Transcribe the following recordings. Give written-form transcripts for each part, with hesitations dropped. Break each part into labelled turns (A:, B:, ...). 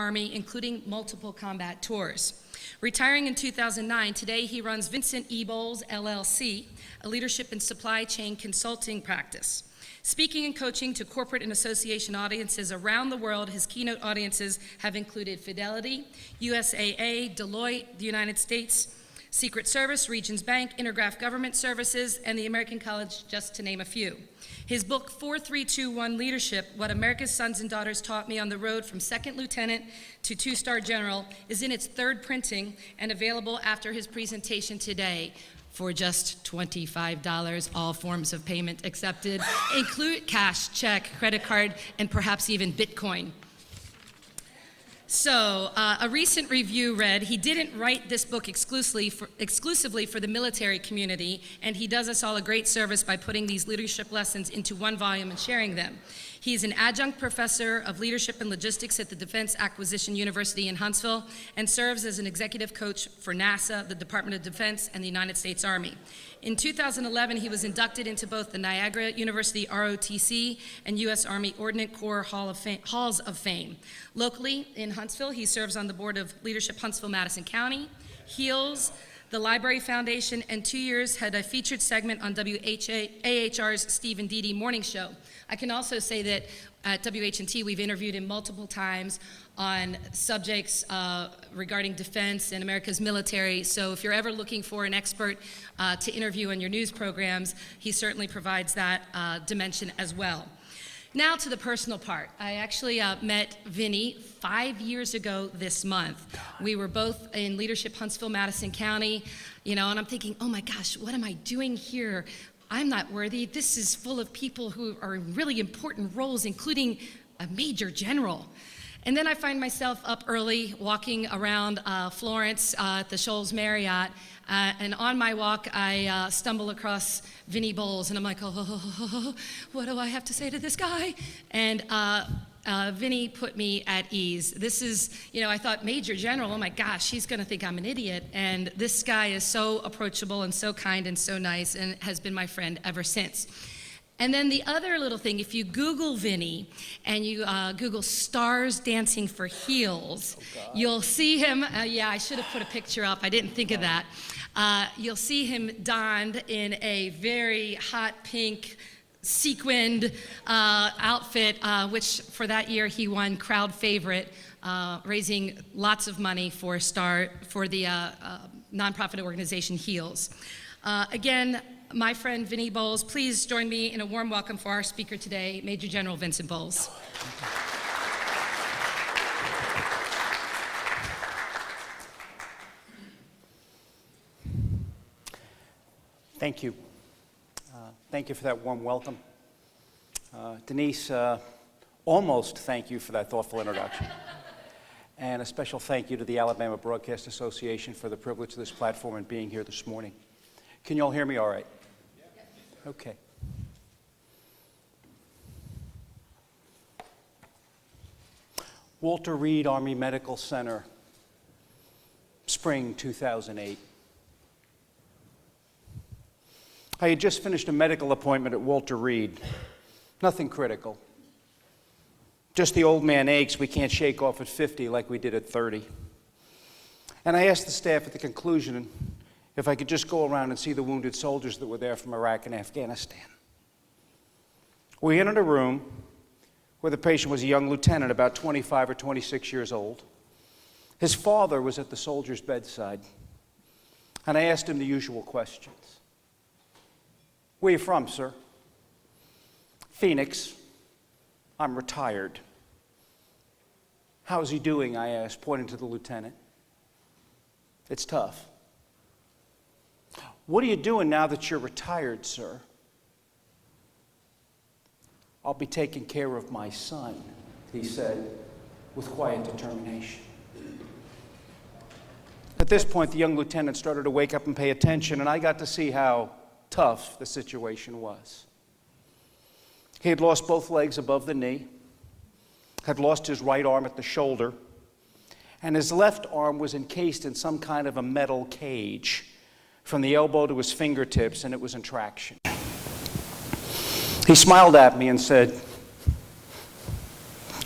A: Army, including multiple combat tours. Retiring in 2009, today he runs Vincent E. Bowles, LLC, a leadership and supply chain consulting practice. Speaking and coaching to corporate and association audiences around the world, his keynote audiences have included Fidelity, USAA, Deloitte, the United States, Secret Service, Regions Bank, Intergraph Government Services, and the American College, just to name a few. His book, 4321 Leadership, What America's Sons and Daughters Taught Me on the Road from Second Lieutenant to Two-Star General, is in its third printing and available after his presentation today for just $25, all forms of payment accepted, include cash, check, credit card, and perhaps even Bitcoin. So, a recent review read, he didn't write this book exclusively for the military community, and he does us all a great service by putting these leadership lessons into one volume and sharing them. He's an adjunct professor of leadership and logistics at the Defense Acquisition University in Huntsville and serves as an executive coach for NASA, the Department of Defense, and the United States Army. In 2011, he was inducted into both the Niagara University ROTC and U.S. Army Ordnance Corps Halls of Fame. Locally in Huntsville, he serves on the board of Leadership Huntsville-Madison County, HEALS, the Library Foundation, and 2 years had a featured segment on WAHR's Steve and Dee Dee morning show. I can also say that at WH&T, we've interviewed him multiple times on subjects regarding defense and America's military. So if you're ever looking for an expert to interview on your news programs, he certainly provides that dimension as well. Now to the personal part. I actually met Vinny 5 years ago this month. We were both in Leadership Huntsville-Madison County, and I'm thinking, oh my gosh, what am I doing here? I'm not worthy. This is full of people who are in really important roles, including a major general. And then I find myself up early walking around Florence at the Shoals Marriott, and on my walk I stumble across Vinny Bowles, and I'm like, oh, what do I have to say to this guy? And Vinny put me at ease. This is, I thought Major General, oh my gosh, he's gonna think I'm an idiot. And this guy is so approachable and so kind and so nice and has been my friend ever since. And then the other little thing, if you Google Vinny and you Google stars dancing for heels, you'll see him, I should have put a picture up, I didn't think of that. You'll see him donned in a very hot pink sequined outfit, which for that year he won crowd favorite, raising lots of money for the nonprofit organization HEALS. Again, my friend Vinny Bowles, please join me in a warm welcome for our speaker today, Major General Vincent Bowles.
B: Thank you. Thank you for that warm welcome. Denise, almost thank you for that thoughtful introduction. And a special thank you to the Alabama Broadcast Association for the privilege of this platform and being here this morning. Can you all hear me all right? Okay. Walter Reed Army Medical Center, spring 2008. I had just finished a medical appointment at Walter Reed. Nothing critical. Just the old man aches we can't shake off at 50 like we did at 30. And I asked the staff at the conclusion if I could just go around and see the wounded soldiers that were there from Iraq and Afghanistan. We entered a room where the patient was a young lieutenant, about 25 or 26 years old. His father was at the soldier's bedside, and I asked him the usual questions. Where are you from, sir? Phoenix. I'm retired. How's he doing, I asked, pointing to the lieutenant. It's tough. What are you doing now that you're retired, sir? I'll be taking care of my son, he said, with quiet determination. At this point, the young lieutenant started to wake up and pay attention, and I got to see how tough the situation was. He had lost both legs above the knee, had lost his right arm at the shoulder, and his left arm was encased in some kind of a metal cage from the elbow to his fingertips, and it was in traction. He smiled at me and said,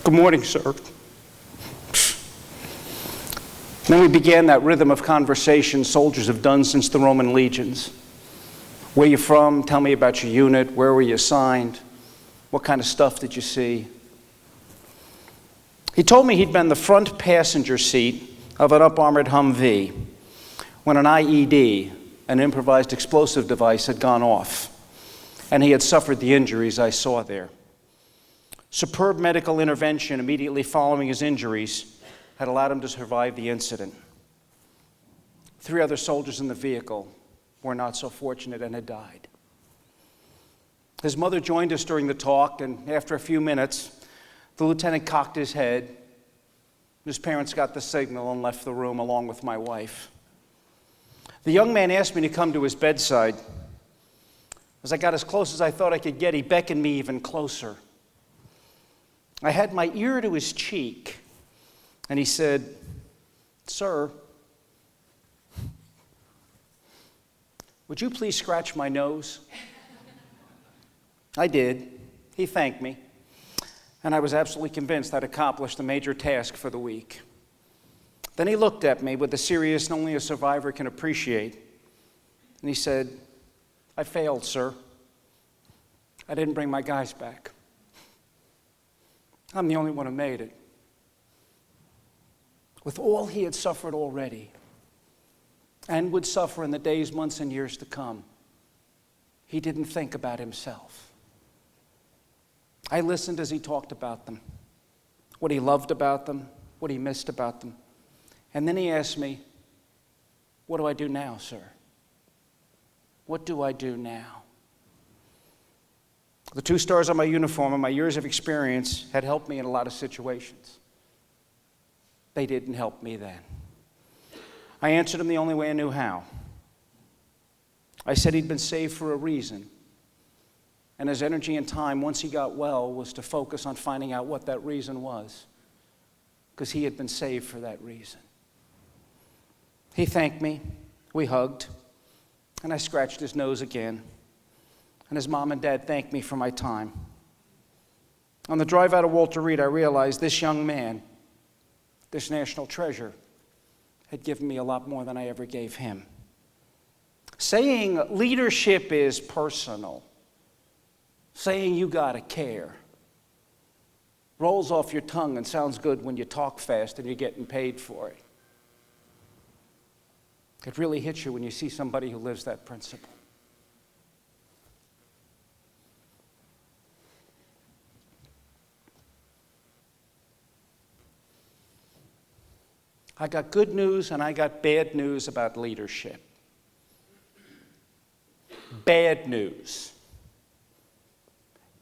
B: "Good morning, sir." Then we began that rhythm of conversation soldiers have done since the Roman legions. Where you from? Tell me about your unit. Where were you assigned? What kind of stuff did you see? He told me he'd been the front passenger seat of an up-armored Humvee when an IED, an improvised explosive device, had gone off, and he had suffered the injuries I saw there. Superb medical intervention immediately following his injuries had allowed him to survive the incident. 3 other soldiers in the vehicle were not so fortunate and had died. His mother joined us during the talk, and after a few minutes, the lieutenant cocked his head. His parents got the signal and left the room along with my wife. The young man asked me to come to his bedside. As I got as close as I thought I could get, he beckoned me even closer. I had my ear to his cheek, and he said, "Sir, would you please scratch my nose?" I did. He thanked me, and I was absolutely convinced I'd accomplished a major task for the week. Then he looked at me with the seriousness only a survivor can appreciate, and he said, "I failed, sir. I didn't bring my guys back. I'm the only one who made it." With all he had suffered already, and would suffer in the days, months, and years to come, he didn't think about himself. I listened as he talked about them, what he loved about them, what he missed about them. And then he asked me, "What do I do now, sir? What do I do now?" The 2 stars on my uniform and my years of experience had helped me in a lot of situations. They didn't help me then. I answered him the only way I knew how. I said he'd been saved for a reason, and his energy and time, once he got well, was to focus on finding out what that reason was, because he had been saved for that reason. He thanked me, we hugged, and I scratched his nose again, and his mom and dad thanked me for my time. On the drive out of Walter Reed, I realized this young man, this national treasure, had given me a lot more than I ever gave him. Saying leadership is personal, saying you gotta care, rolls off your tongue and sounds good when you talk fast and you're getting paid for it. It really hits you when you see somebody who lives that principle. I got good news and I got bad news about leadership. Bad news.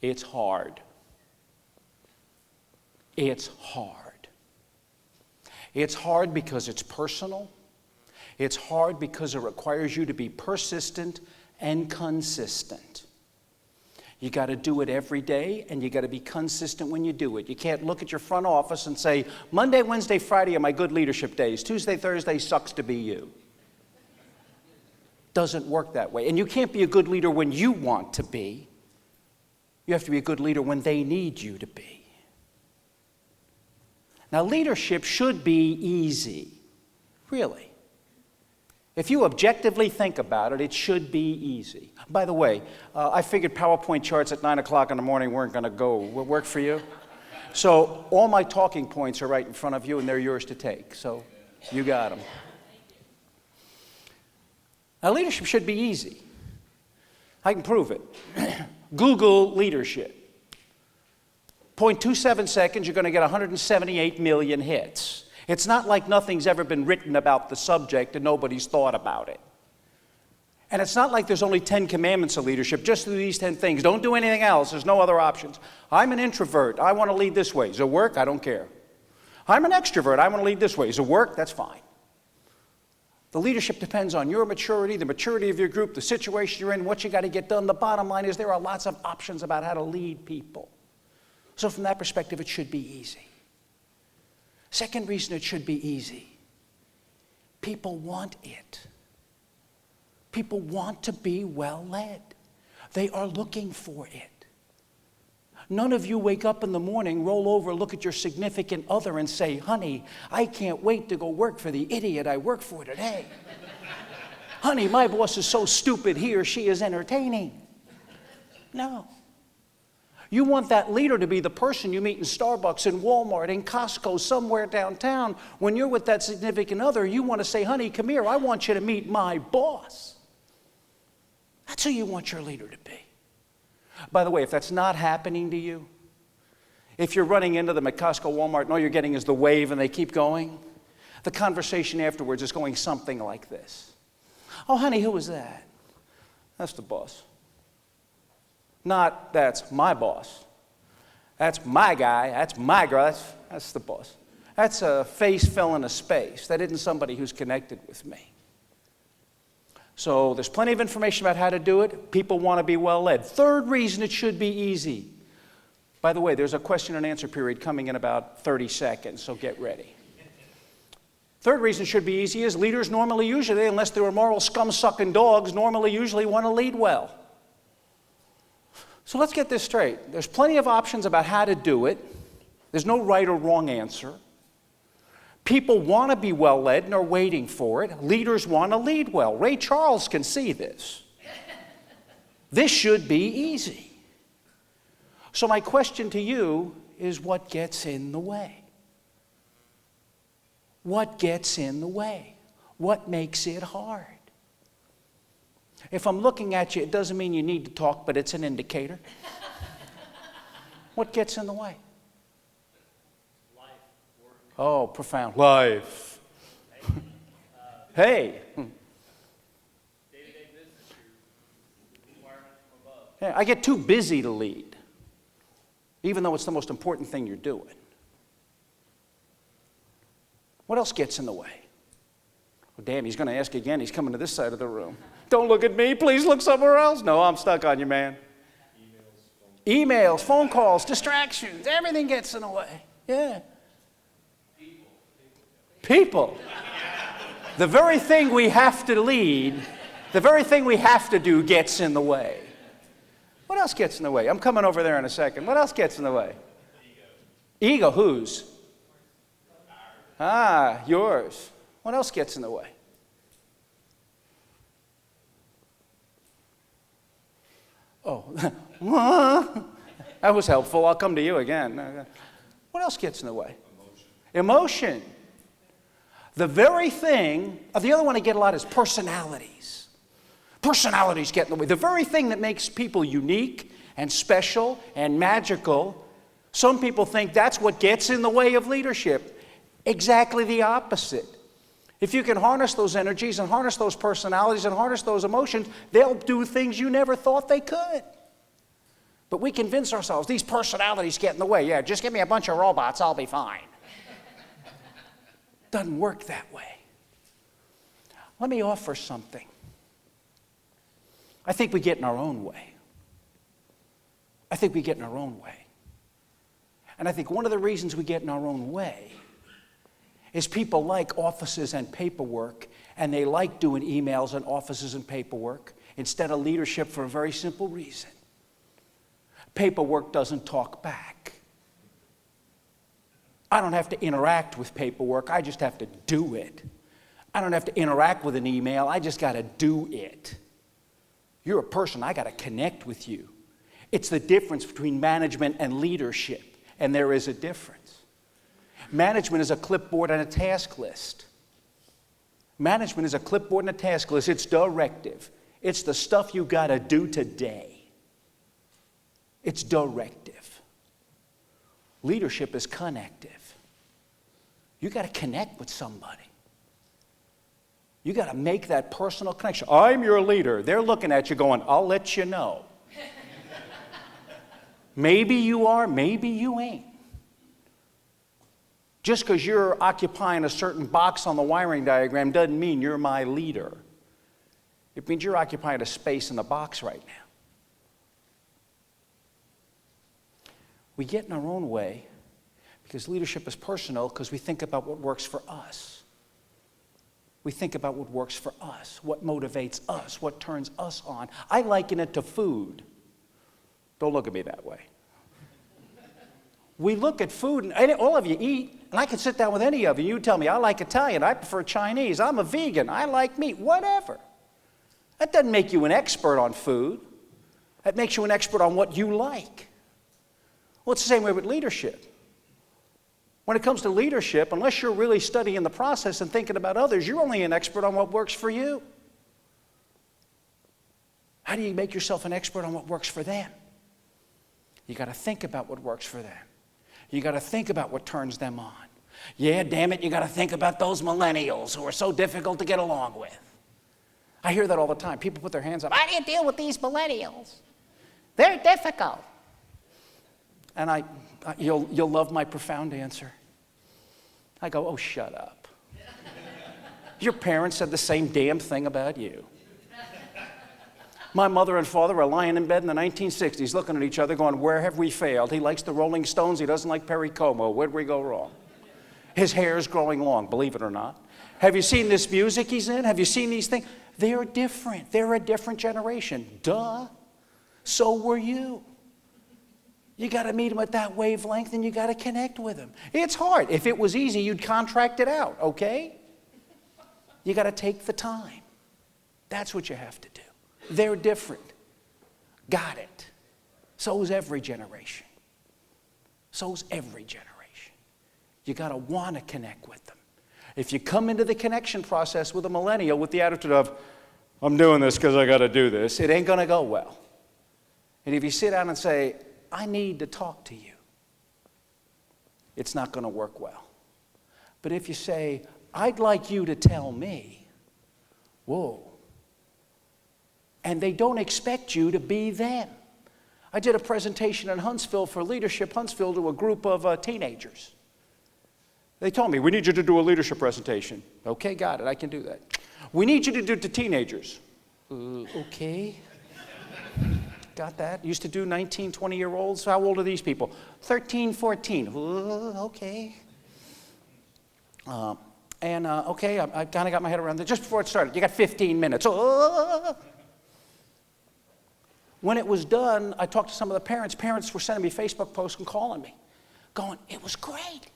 B: It's hard. It's hard. It's hard because it's personal. It's hard because it requires you to be persistent and consistent. You got to do it every day, and you got to be consistent when you do it. You can't look at your front office and say, Monday, Wednesday, Friday are my good leadership days. Tuesday, Thursday sucks to be you. Doesn't work that way. And you can't be a good leader when you want to be. You have to be a good leader when they need you to be. Now, leadership should be easy, really. If you objectively think about it, it should be easy. By the way, I figured PowerPoint charts at 9 o'clock in the morning weren't going to go. Will it work for you? So all my talking points are right in front of you, and they're yours to take. So you got them. Now, leadership should be easy. I can prove it. Google leadership. 0.27 seconds, you're going to get 178 million hits. It's not like nothing's ever been written about the subject and nobody's thought about it. And it's not like there's only 10 commandments of leadership. Just do these 10 things. Don't do anything else. There's no other options. I'm an introvert. I want to lead this way. Does it work? I don't care. I'm an extrovert. I want to lead this way. Does it work? That's fine. The leadership depends on your maturity, the maturity of your group, the situation you're in, what you got to get done. The bottom line is there are lots of options about how to lead people. So from that perspective, it should be easy. Second reason it should be easy. People want it. People want to be well led. They are looking for it. None of you wake up in the morning, roll over, look at your significant other and say, honey, I can't wait to go work for the idiot I work for today. Honey, my boss is so stupid, he or she is entertaining. No. You want that leader to be the person you meet in Starbucks, in Walmart, in Costco, somewhere downtown. When you're with that significant other, you want to say, honey, come here, I want you to meet my boss. That's who you want your leader to be. By the way, if that's not happening to you, if you're running into them at Costco, Walmart, and all you're getting is the wave and they keep going, the conversation afterwards is going something like this. Oh, honey, who was that? That's the boss. Not, that's my boss. That's my guy. That's my girl. That's the boss. That's a face fill in a space. That isn't somebody who's connected with me. So there's plenty of information about how to do it. People want to be well led. Third reason it should be easy. By the way, there's a question and answer period coming in about 30 seconds, so get ready. Third reason it should be easy is leaders normally usually, unless they're immoral scum-sucking dogs, normally usually want to lead well. So let's get this straight. There's plenty of options about how to do it. There's no right or wrong answer. People want to be well led and are waiting for it. Leaders want to lead well. Ray Charles can see this. This should be easy. So my question to you is, what gets in the way? What gets in the way? What makes it hard? If I'm looking at you, it doesn't mean you need to talk, but it's an indicator. What gets in the way?
C: Life, work.
B: Oh, profound. Life. Hey.
C: Day-to-day business, your requirements from above.
B: Yeah, I get too busy to lead, even though it's the most important thing you're doing. What else gets in the way? Oh, damn, he's going to ask again. He's coming to this side of the room. Don't look at me. Please look somewhere else. No, I'm stuck on you, man. Emails, phone calls, distractions. Everything gets in the way. Yeah. People. The very thing we have to lead, the very thing we have to do gets in the way. What else gets in the way? I'm coming over there in a second. What else gets in the way? Ego. Whose? Ah, yours. What else gets in the way? Oh, that was helpful. I'll come to you again. What else gets in the way? Emotion. The very thing, the other one I get a lot is personalities. Personalities get in the way. The very thing that makes people unique and special and magical, some people think that's what gets in the way of leadership. Exactly the opposite. If you can harness those energies and harness those personalities and harness those emotions, they'll do things you never thought they could. But we convince ourselves these personalities get in the way. Yeah, just give me a bunch of robots, I'll be fine. Doesn't work that way. Let me offer something. I think we get in our own way. I think we get in our own way. And I think one of the reasons we get in our own way is people like offices and paperwork, and they like doing emails and offices and paperwork instead of leadership for a very simple reason. Paperwork doesn't talk back. I don't have to interact with paperwork, I just have to do it. I don't have to interact with an email, I just got to do it. You're a person, I got to connect with you. It's the difference between management and leadership, and there is a difference. Management is a clipboard and a task list. Management is a clipboard and a task list. It's directive. It's the stuff you got to do today. It's directive. Leadership is connective. You got to connect with somebody. You got to make that personal connection. I'm your leader. They're looking at you going, I'll let you know. Maybe you are, maybe you ain't. Just because you're occupying a certain box on the wiring diagram doesn't mean you're my leader. It means you're occupying a space in the box right now. We get in our own way because leadership is personal, because we think about what works for us. We think about what works for us, what motivates us, what turns us on. I liken it to food. Don't look at me that way. We look at food, and all of you eat, and I can sit down with any of you. You tell me, I like Italian, I prefer Chinese, I'm a vegan, I like meat, whatever. That doesn't make you an expert on food. That makes you an expert on what you like. Well, it's the same way with leadership. When it comes to leadership, unless you're really studying the process and thinking about others, you're only an expert on what works for you. How do you make yourself an expert on what works for them? You got to think about what works for them. You got to think about what turns them on. Yeah, damn it, you got to think about those millennials who are so difficult to get along with. I hear that all the time. People put their hands up. How do you deal with these millennials? They're difficult. And you'll love my profound answer. I go, oh, shut up. Your parents said the same damn thing about you. My mother and father are lying in bed in the 1960s looking at each other going, where have we failed? He likes the Rolling Stones. He doesn't like Perry Como. Where'd we go wrong? His hair is growing long, believe it or not. Have you seen this music he's in? Have you seen these things? They're different. They're a different generation. Duh. So were you. You got to meet them at that wavelength and you got to connect with them. It's hard. If it was easy, you'd contract it out, okay? You got to take the time. That's what you have to do. They're different. Got it. So's every generation. So's every generation. You got to want to connect with them. If you come into the connection process with a millennial with the attitude of, I'm doing this because I got to do this, it ain't going to go well. And if you sit down and say, I need to talk to you, it's not going to work well. But if you say, I'd like you to tell me, whoa. And they don't expect you to be them. I did a presentation in Huntsville for Leadership Huntsville to a group of teenagers. They told me, we need you to do a leadership presentation. Okay, got it, I can do that. We need you to do it to teenagers. Okay. Got that. Used to do 19, 20-year-olds. How old are these people? 13, 14. Okay. Okay, I kind of got my head around that. Just before it started, you got 15 minutes. When it was done, I talked to some of the parents. Parents were sending me Facebook posts and calling me, going, it was great.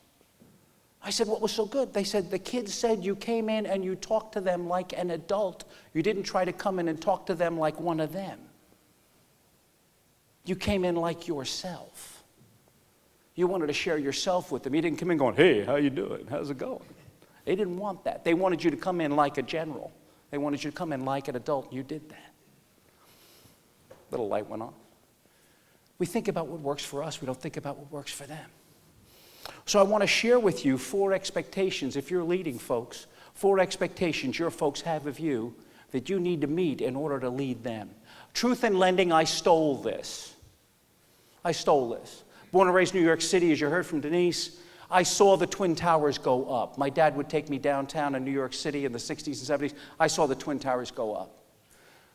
B: I said, what was so good? They said, the kids said you came in and you talked to them like an adult. You didn't try to come in and talk to them like one of them. You came in like yourself. You wanted to share yourself with them. You didn't come in going, hey, how you doing? How's it going? They didn't want that. They wanted you to come in like a general. They wanted you to come in like an adult, and you did that. Little light went on. We think about what works for us. We don't think about what works for them. So I want to share with you 4 expectations, if you're leading folks, 4 expectations your folks have of you that you need to meet in order to lead them. Truth in lending, I stole this. I stole this. Born and raised in New York City, as you heard from Denise, I saw the Twin Towers go up. My dad would take me downtown in New York City in the 60s and 70s. I saw the Twin Towers go up.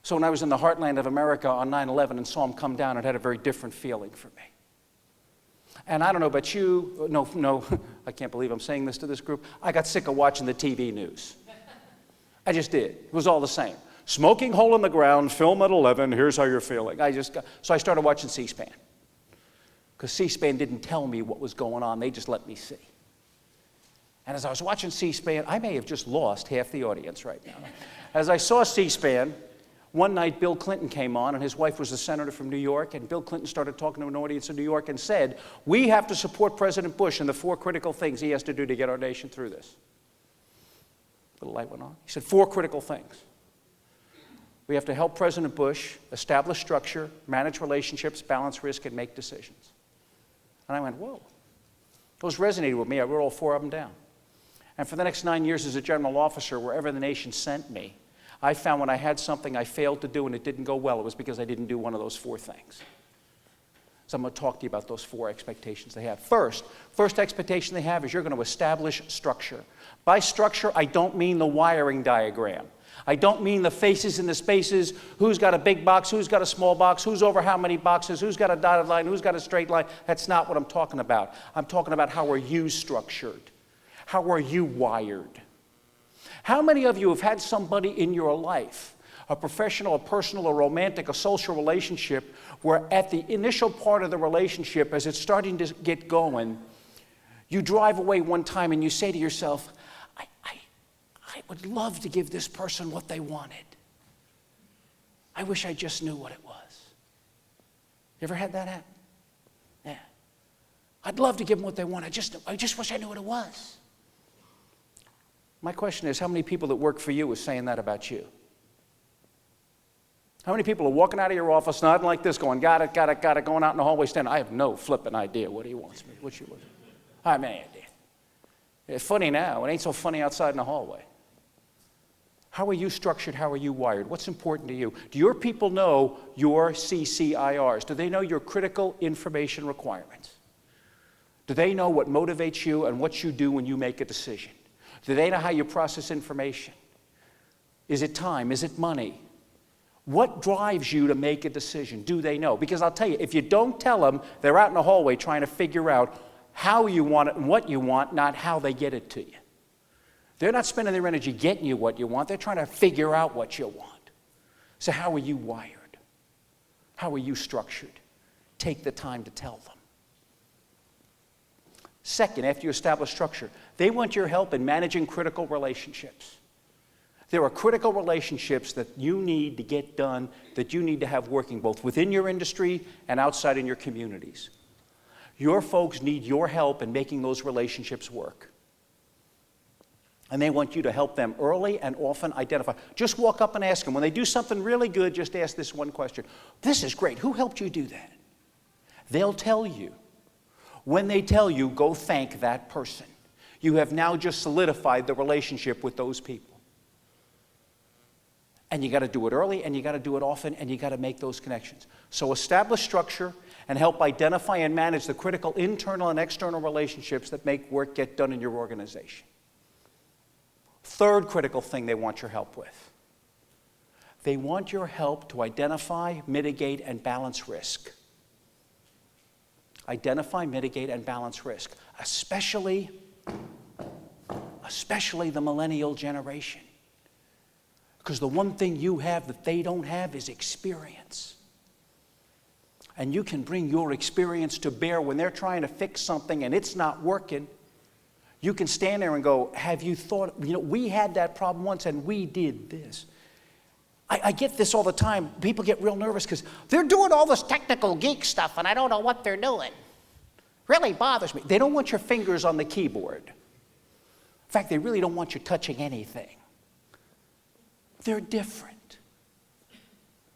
B: So when I was in the heartland of America on 9/11 and saw them come down, it had a very different feeling for me. And I don't know about you, no, I can't believe I'm saying this to this group. I got sick of watching the TV news. I just did. It was all the same. Smoking hole in the ground, film at 11, here's how you're feeling. So I started watching C-SPAN. Because C-SPAN didn't tell me what was going on, they just let me see. And as I was watching C-SPAN, I may have just lost half the audience right now. As I saw C-SPAN, one night Bill Clinton came on, and his wife was a senator from New York, and Bill Clinton started talking to an audience in New York and said, we have to support President Bush in the 4 critical things he has to do to get our nation through this. A little light went on. He said 4 critical things. We have to help President Bush establish structure, manage relationships, balance risk, and make decisions. And I went, whoa. Those resonated with me. I wrote all 4 of them down. And for the next 9 years as a general officer, wherever the nation sent me, I found when I had something I failed to do and it didn't go well, it was because I didn't do one of those 4 things. So I'm going to talk to you about those 4 expectations they have. First expectation they have is you're going to establish structure. By structure, I don't mean the wiring diagram. I don't mean the faces and the spaces, who's got a big box, who's got a small box, who's over how many boxes, who's got a dotted line, who's got a straight line. That's not what I'm talking about. I'm talking about how are you structured? How are you wired? How many of you have had somebody in your life a professional, a personal, a romantic, a social relationship, where at the initial part of the relationship, as it's starting to get going, you drive away one time and you say to yourself, I would love to give this person what they wanted. I wish I just knew what it was. You ever had that happen? Yeah. I'd love to give them what they want. I just wish I knew what it was. My question is, how many people that work for you are saying that about you? How many people are walking out of your office nodding like this, going, got it, going out in the hallway standing, I have no flipping idea what he wants me, what she wants. I have no idea. It's funny now. It ain't so funny outside in the hallway. How are you structured? How are you wired? What's important to you? Do your people know your CCIRs? Do they know your critical information requirements? Do they know what motivates you and what you do when you make a decision? Do they know how you process information? Is it time? Is it money? What drives you to make a decision? Do they know? Because I'll tell you, if you don't tell them, they're out in the hallway trying to figure out how you want it and what you want, not how they get it to you. They're not spending their energy getting you what you want. They're trying to figure out what you want. So how are you wired? How are you structured? Take the time to tell them. Second, after you establish structure, they want your help in managing critical relationships. There are critical relationships that you need to get done, that you need to have working both within your industry and outside in your communities. Your folks need your help in making those relationships work. And they want you to help them early and often identify. Just walk up and ask them. When they do something really good, just ask this one question. This is great. Who helped you do that? They'll tell you. When they tell you, go thank that person. You have now just solidified the relationship with those people. And you got to do it early, and you got to do it often, and you got to make those connections. So establish structure and help identify and manage the critical internal and external relationships that make work get done in your organization. Third critical thing they want your help with. They want your help to identify, mitigate, and balance risk. Identify, mitigate, and balance risk, especially the millennial generation. Because the one thing you have that they don't have is experience. And you can bring your experience to bear when they're trying to fix something and it's not working. You can stand there and go, have you thought, we had that problem once and we did this. I get this all the time. People get real nervous because they're doing all this technical geek stuff and I don't know what they're doing. Really bothers me. They don't want your fingers on the keyboard. In fact, they really don't want you touching anything. They're different.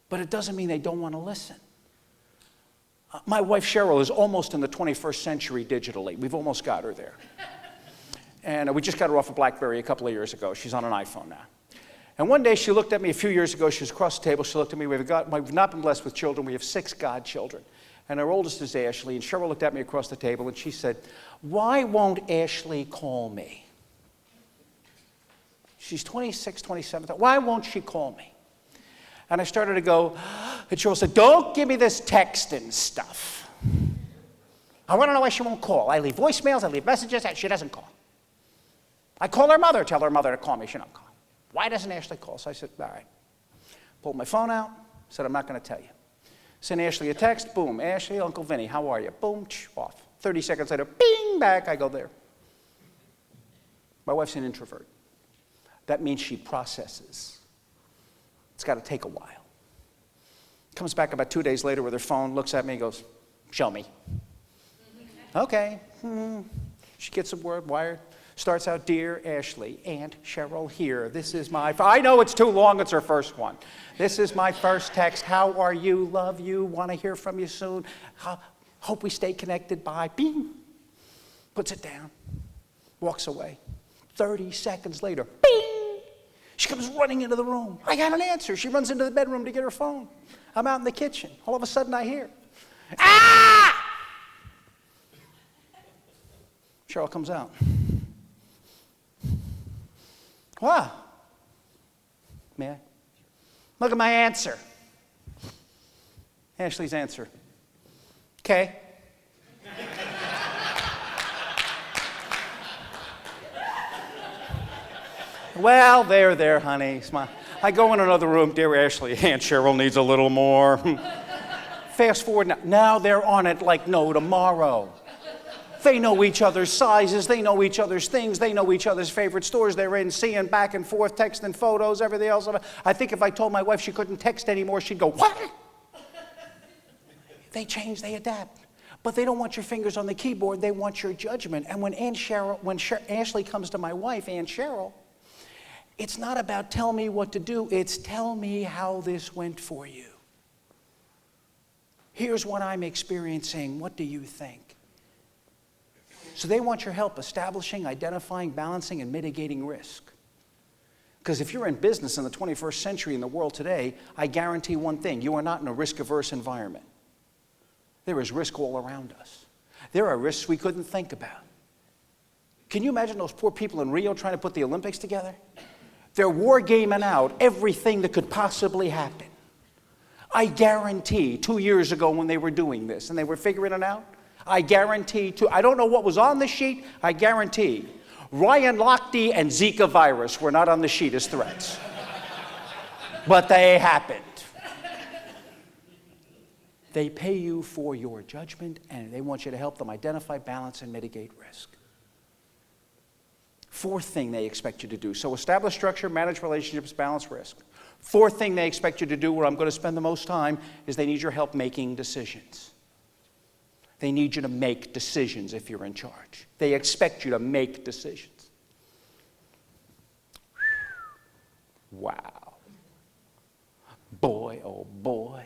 B: But it doesn't mean they don't want to listen. My wife Cheryl is almost in the 21st century digitally. We've almost got her there. And we just got her off a BlackBerry a couple of years ago. She's on an iPhone now. And one day she looked at me a few years ago. She was across the table. She looked at me. We've not been blessed with children. We have 6 godchildren. And our oldest is Ashley. And Cheryl looked at me across the table and she said, why won't Ashley call me? She's 26, 27. Why won't she call me? And I started to go, and Cheryl said, don't give me this texting stuff. I want to know why she won't call. I leave voicemails, I leave messages, and she doesn't call. I call her mother, tell her mother to call me. She don't call. Why doesn't Ashley call? So I said, all right. Pulled my phone out, said, I'm not going to tell you. Send Ashley a text, boom. Ashley, Uncle Vinny, how are you? Boom, off. 30 seconds later, bing, back. I go there. My wife's an introvert. That means she processes. It's got to take a while. Comes back about 2 days later with her phone, looks at me and goes, show me. Okay. She gets a word wired. Starts out, dear Ashley, Aunt Cheryl here. This is my, I know it's too long, it's her first one. This is my first text. How are you? Love you. Want to hear from you soon. Hope we stay connected. Bye. Bing. Puts it down. Walks away. 30 seconds later, bing. She comes running into the room. I got an answer. She runs into the bedroom to get her phone. I'm out in the kitchen. All of a sudden I hear, ah! Cheryl comes out. Wow. Man, look at my answer. Ashley's answer. Okay. Well, there, honey. Smile. I go in another room. Dear Ashley, Aunt Cheryl needs a little more. Fast forward now. Now they're on it like no tomorrow. They know each other's sizes. They know each other's things. They know each other's favorite stores they're in, seeing back and forth, texting photos, everything else. I think if I told my wife she couldn't text anymore, she'd go, what? They change, they adapt. But they don't want your fingers on the keyboard. They want your judgment. And when Ashley comes to my wife, Aunt Cheryl, it's not about tell me what to do. It's tell me how this went for you. Here's what I'm experiencing. What do you think? So they want your help establishing, identifying, balancing, and mitigating risk. Because if you're in business in the 21st century in the world today, I guarantee one thing, you are not in a risk-averse environment. There is risk all around us. There are risks we couldn't think about. Can you imagine those poor people in Rio trying to put the Olympics together? They're wargaming out everything that could possibly happen. I guarantee 2 years ago when they were doing this and they were figuring it out, I guarantee, I don't know what was on the sheet, I guarantee Ryan Lochte and Zika virus were not on the sheet as threats. But they happened. They pay you for your judgment, and they want you to help them identify, balance, and mitigate risk. Fourth thing they expect you to do. So establish structure, manage relationships, balance risk. Fourth thing they expect you to do, where I'm going to spend the most time, is they need your help making decisions. They need you to make decisions if you're in charge. They expect you to make decisions. Wow. Boy, oh boy.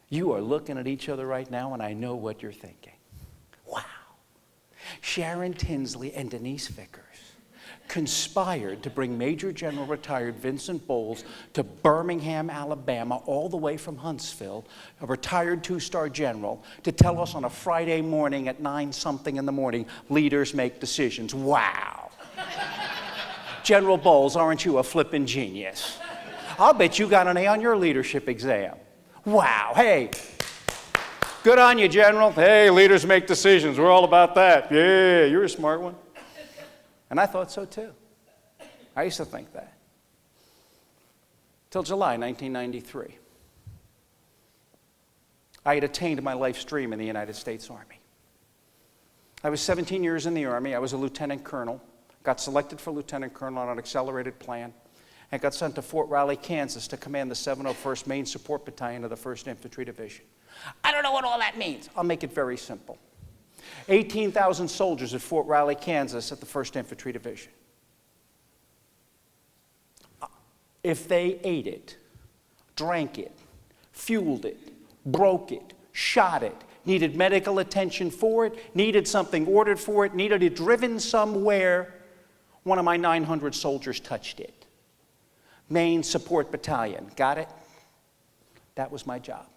B: You are looking at each other right now, and I know what you're thinking. Wow. Sharon Tinsley and Denise Vickers conspired to bring Major General retired Vincent Bowles to Birmingham, Alabama, all the way from Huntsville, a retired two-star general, to tell us on a Friday morning at 9-something in the morning, leaders make decisions. Wow. General Bowles, aren't you a flippin' genius? I'll bet you got an A on your leadership exam. Wow. Hey, good on you, General. Hey, leaders make decisions. We're all about that. Yeah, you're a smart one. And I thought so too. I used to think that. Till July 1993. I had attained my life's dream in the United States Army. I was 17 years in the Army. I was a lieutenant colonel. Got selected for lieutenant colonel on an accelerated plan. And got sent to Fort Riley, Kansas to command the 701st Maine Support Battalion of the 1st Infantry Division. I don't know what all that means. I'll make it very simple. 18,000 soldiers at Fort Riley, Kansas at the 1st Infantry Division. If they ate it, drank it, fueled it, broke it, shot it, needed medical attention for it, needed something ordered for it, needed it driven somewhere, one of my 900 soldiers touched it. Maine Support Battalion, got it? That was my job.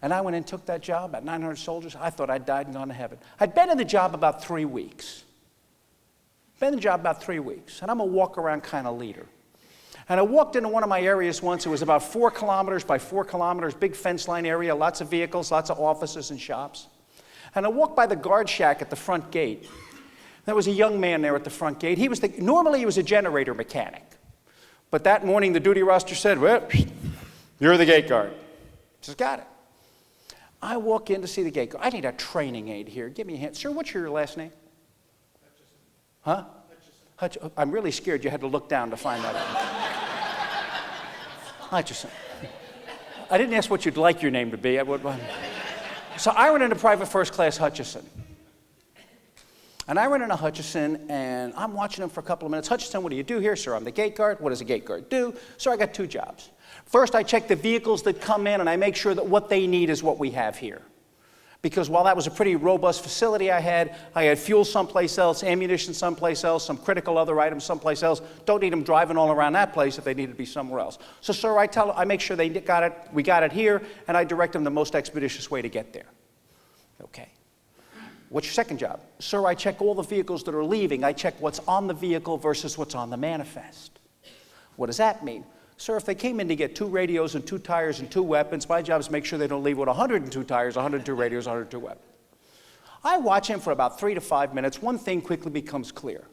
B: And I went and took that job, about 900 soldiers. I thought I'd died and gone to heaven. I'd been in the job about 3 weeks. Been in the job about 3 weeks, and I'm a walk-around kind of leader. And I walked into one of my areas once. It was about 4 kilometers by 4 kilometers, big fence line area, lots of vehicles, lots of offices and shops. And I walked by the guard shack at the front gate. There was a young man there at the front gate. Normally he was a generator mechanic. But that morning the duty roster said, well, you're the gate guard. Just got it. I walk in to see the gate guard. I need a training aid here. Give me a hand. Sir, what's your last name? Hutchison. Huh? Hutchison. I'm really scared you had to look down to find that out. Hutchison. I didn't ask what you'd like your name to be. So I went into Private First Class Hutchison. And I went into Hutchison, and I'm watching him for a couple of minutes. Hutchison, what do you do here? Sir, I'm the gate guard. What does a gate guard do? Sir, I got 2 jobs. First, I check the vehicles that come in, and I make sure that what they need is what we have here. Because while that was a pretty robust facility I had fuel someplace else, ammunition someplace else, some critical other items someplace else. Don't need them driving all around that place if they need to be somewhere else. So, sir, I make sure they got it, we got it here, and I direct them the most expeditious way to get there. Okay. What's your second job? Sir, I check all the vehicles that are leaving. I check what's on the vehicle versus what's on the manifest. What does that mean? Sir, if they came in to get 2 radios and 2 tires and 2 weapons, my job is to make sure they don't leave with 102 tires, 102 radios, 102 weapons. I watch him for about 3 to 5 minutes. One thing quickly becomes clear.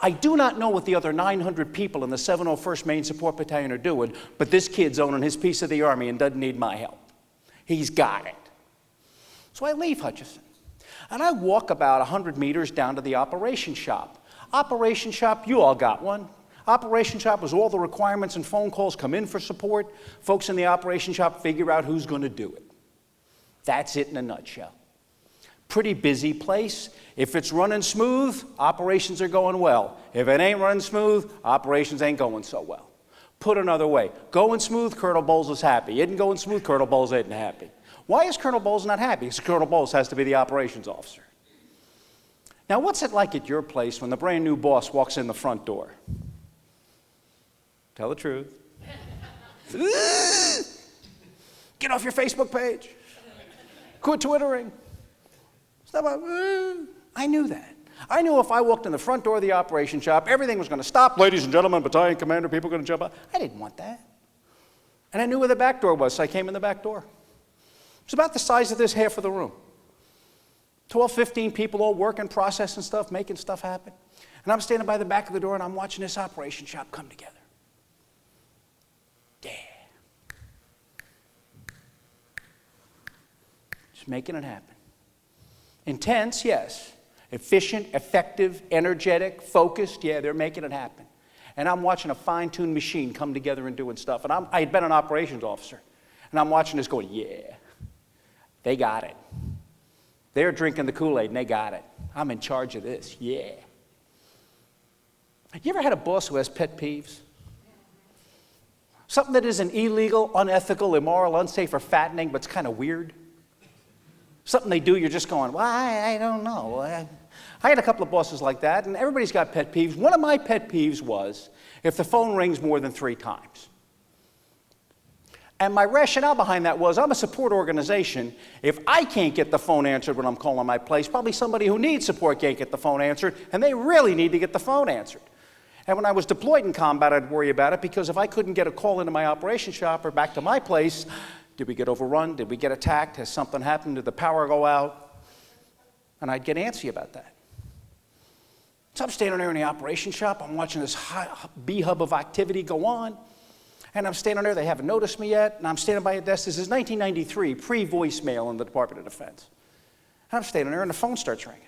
B: I do not know what the other 900 people in the 701st Maine Support Battalion are doing, but this kid's owning his piece of the Army and doesn't need my help. He's got it. So I leave Hutchinson, and I walk about 100 meters down to the operation shop. Operation shop, you all got one. Operation shop was all the requirements and phone calls come in for support. Folks in the operation shop figure out who's going to do it. That's it in a nutshell. Pretty busy place. If it's running smooth, operations are going well. If it ain't running smooth, operations ain't going so well. Put another way, going smooth, Colonel Bowles is happy. Isn't going smooth, Colonel Bowles isn't happy. Why is Colonel Bowles not happy? Because Colonel Bowles has to be the operations officer. Now, what's it like at your place when the brand new boss walks in the front door? Tell the truth. Get off your Facebook page. Quit twittering. Stuff like, I knew that. I knew if I walked in the front door of the operation shop, everything was going to stop. Ladies and gentlemen, battalion commander, people are going to jump out. I didn't want that. And I knew where the back door was, so I came in the back door. It was about the size of this half of the room. 12, 15 people all working, processing stuff, making stuff happen. And I'm standing by the back of the door, and I'm watching this operation shop come together. Yeah. Just making it happen. Intense, yes. Efficient, effective, energetic, focused, yeah, they're making it happen. And I'm watching a fine-tuned machine come together and doing stuff. And I had been an operations officer. And I'm watching this going, yeah, they got it. They're drinking the Kool-Aid and they got it. I'm in charge of this, yeah. You ever had a boss who has pet peeves? Something that isn't illegal, unethical, immoral, unsafe, or fattening, but it's kind of weird? Something they do, you're just going, well, I don't know. I had a couple of bosses like that, and everybody's got pet peeves. One of my pet peeves was if the phone rings more than 3 times. And my rationale behind that was I'm a support organization. If I can't get the phone answered when I'm calling my place, probably somebody who needs support can't get the phone answered, and they really need to get the phone answered. And when I was deployed in combat, I'd worry about it because if I couldn't get a call into my operation shop or back to my place, did we get overrun? Did we get attacked? Has something happened? Did the power go out? And I'd get antsy about that. So I'm standing there in the operation shop. I'm watching this B-hub of activity go on. And I'm standing there. They haven't noticed me yet. And I'm standing by a desk. This is 1993, pre-voicemail in the Department of Defense. And I'm standing there, and the phone starts ringing.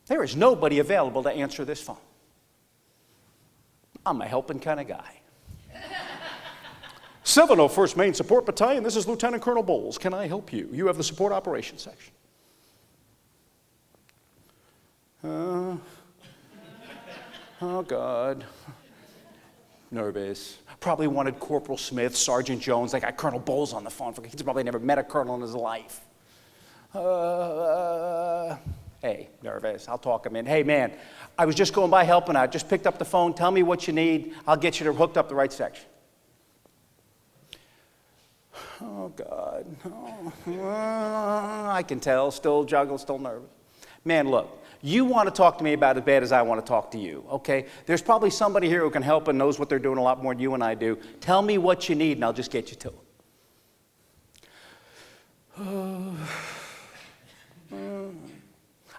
B: There is nobody available to answer this phone. I'm a helping kind of guy. 701st Maine Support Battalion, this is Lieutenant Colonel Bowles. Can I help you? You have the support operations section. Oh, God. Nervous. Probably wanted Corporal Smith, Sergeant Jones. They got Colonel Bowles on the phone. He's probably never met a colonel in his life. Hey, nervous. I'll talk him in. Hey, man, I was just going by helping out. Just picked up the phone. Tell me what you need. I'll get you hooked up the right section. Oh, God. Oh, I can tell. Still juggle, still nervous. Man, look, you want to talk to me about as bad as I want to talk to you, okay? There's probably somebody here who can help and knows what they're doing a lot more than you and I do. Tell me what you need, and I'll just get you to it.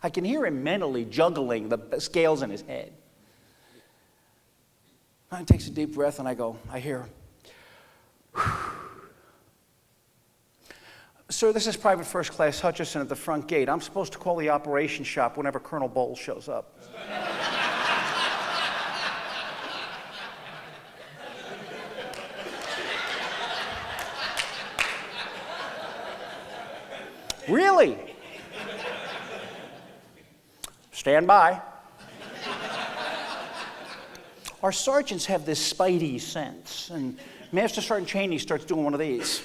B: I can hear him mentally juggling the scales in his head. He takes a deep breath, and I hear, Sir, this is Private First Class Hutchison at the front gate. I'm supposed to call the operations shop whenever Colonel Bowles shows up. Really? Stand by. Our sergeants have this spidey sense, and Master Sergeant Cheney starts doing one of these.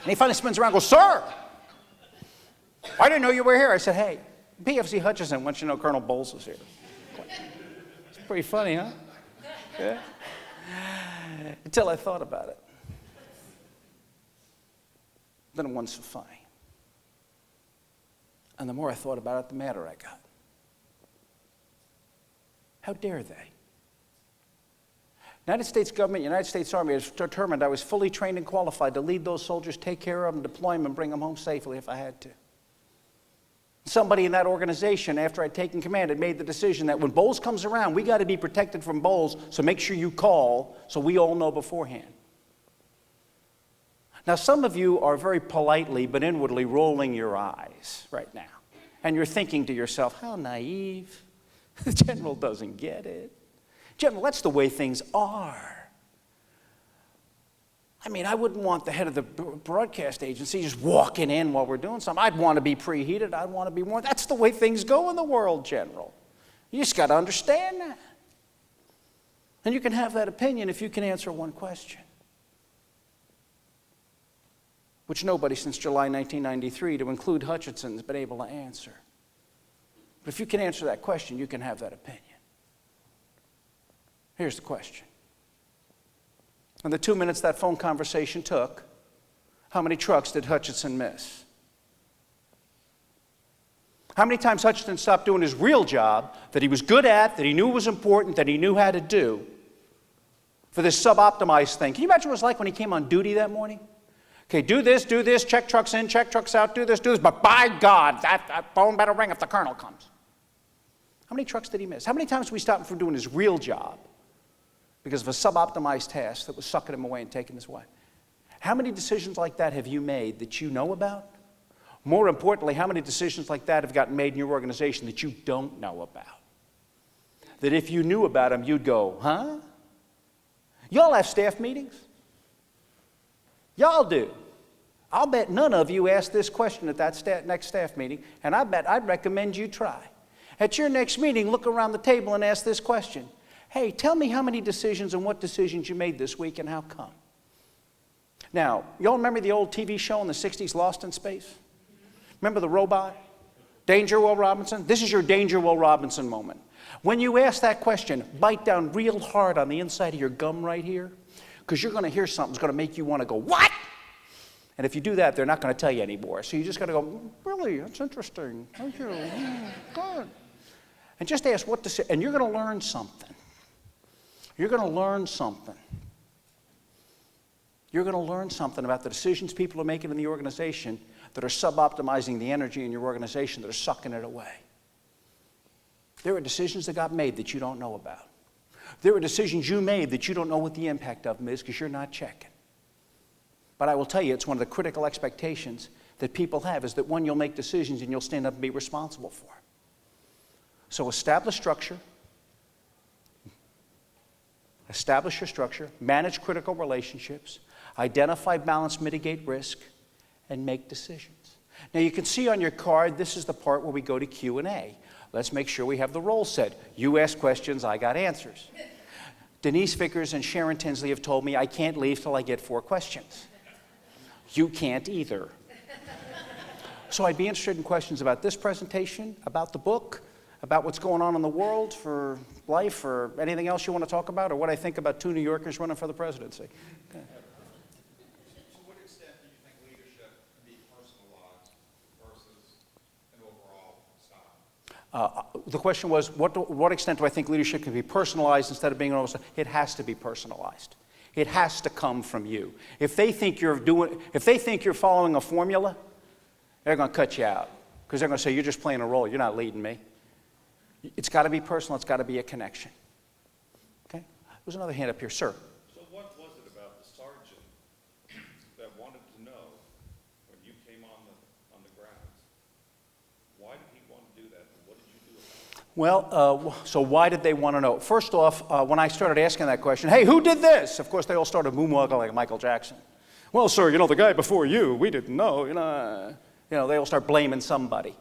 B: And he finally spins around and goes, Sir, I didn't know you were here. I said, hey, PFC Hutchison wants you to know Colonel Bowles is here. It's pretty funny, huh? Yeah. Until I thought about it. Then it wasn't so funny. And the more I thought about it, the madder I got. How dare they? United States government, United States Army has determined I was fully trained and qualified to lead those soldiers, take care of them, deploy them, and bring them home safely if I had to. Somebody in that organization, after I'd taken command, had made the decision that when Bowles comes around, we got to be protected from Bowles, so make sure you call so we all know beforehand. Now, some of you are very politely but inwardly rolling your eyes right now. And you're thinking to yourself, how naive. The general doesn't get it. General, that's the way things are. I mean, I wouldn't want the head of the broadcast agency just walking in while we're doing something. I'd want to be preheated. I'd want to be warned. That's the way things go in the world, General. You just got to understand that. And you can have that opinion if you can answer one question, which nobody since July 1993, to include Hutchinson, has been able to answer. But if you can answer that question, you can have that opinion. Here's the question. In the 2 minutes that phone conversation took, how many trucks did Hutchinson miss? How many times Hutchinson stopped doing his real job that he was good at, that he knew was important, that he knew how to do for this sub-optimized thing? Can you imagine what it was like when he came on duty that morning? Okay, do this, check trucks in, check trucks out, do this, but by God, that phone better ring if the colonel comes. How many trucks did he miss? How many times did we stop him from doing his real job because of a sub-optimized task that was sucking him away and taking his way? How many decisions like that have you made that you know about? More importantly, how many decisions like that have gotten made in your organization that you don't know about? That if you knew about them, you'd go, huh? Y'all have staff meetings? Y'all do. I'll bet none of you asked this question at that next staff meeting, and I bet I'd recommend you try. At your next meeting, look around the table and ask this question. Hey, tell me how many decisions and what decisions you made this week and how come? Now, y'all remember the old TV show in the 60s, Lost in Space? Remember the robot? Danger Will Robinson? This is your Danger Will Robinson moment. When you ask that question, bite down real hard on the inside of your gum right here, because you're going to hear something that's going to make you want to go, what? And if you do that, they're not going to tell you anymore. So you just got to go, really, that's interesting. Thank you. Good. And just ask what to say, and you're going to learn something. You're going to learn something. You're going to learn something about the decisions people are making in the organization that are sub-optimizing the energy in your organization, that are sucking it away. There are decisions that got made that you don't know about. There are decisions you made that you don't know what the impact of them is because you're not checking. But I will tell you, it's one of the critical expectations that people have is that one, you'll make decisions and you'll stand up and be responsible for them. So establish structure. Establish your structure. Manage critical relationships. Identify, balance, mitigate risk, and make decisions. Now you can see on your card, this is the part where we go to Q&A. Let's make sure we have the role set. You ask questions, I got answers. Denise Vickers and Sharon Tinsley have told me I can't leave till I get 4 questions. You can't either. So I'd be interested in questions about this presentation, about the book, about what's going on in the world for life, or anything else you want to talk about, or what I think about 2 New Yorkers running for the presidency. Okay.
D: To what extent do you think leadership can be personalized versus an overall style?
B: The question was, what extent do I think leadership can be personalized instead of being an overall? It has to be personalized. It has to come from you. If they think you're following a formula, they're going to cut you out because they're going to say you're just playing a role. You're not leading me. It's got to be personal. It's got to be a connection. Okay. There's another hand up here, sir.
E: So what was it about the sergeant that wanted to know when you came on the grounds? Why did he want to do that, and what did you do about it?
B: Well, so why did they want to know? First off, when I started asking that question, hey, who did this? Of course, they all started moonwalking like Michael Jackson. Well, sir, the guy before you, we didn't know, they all start blaming somebody.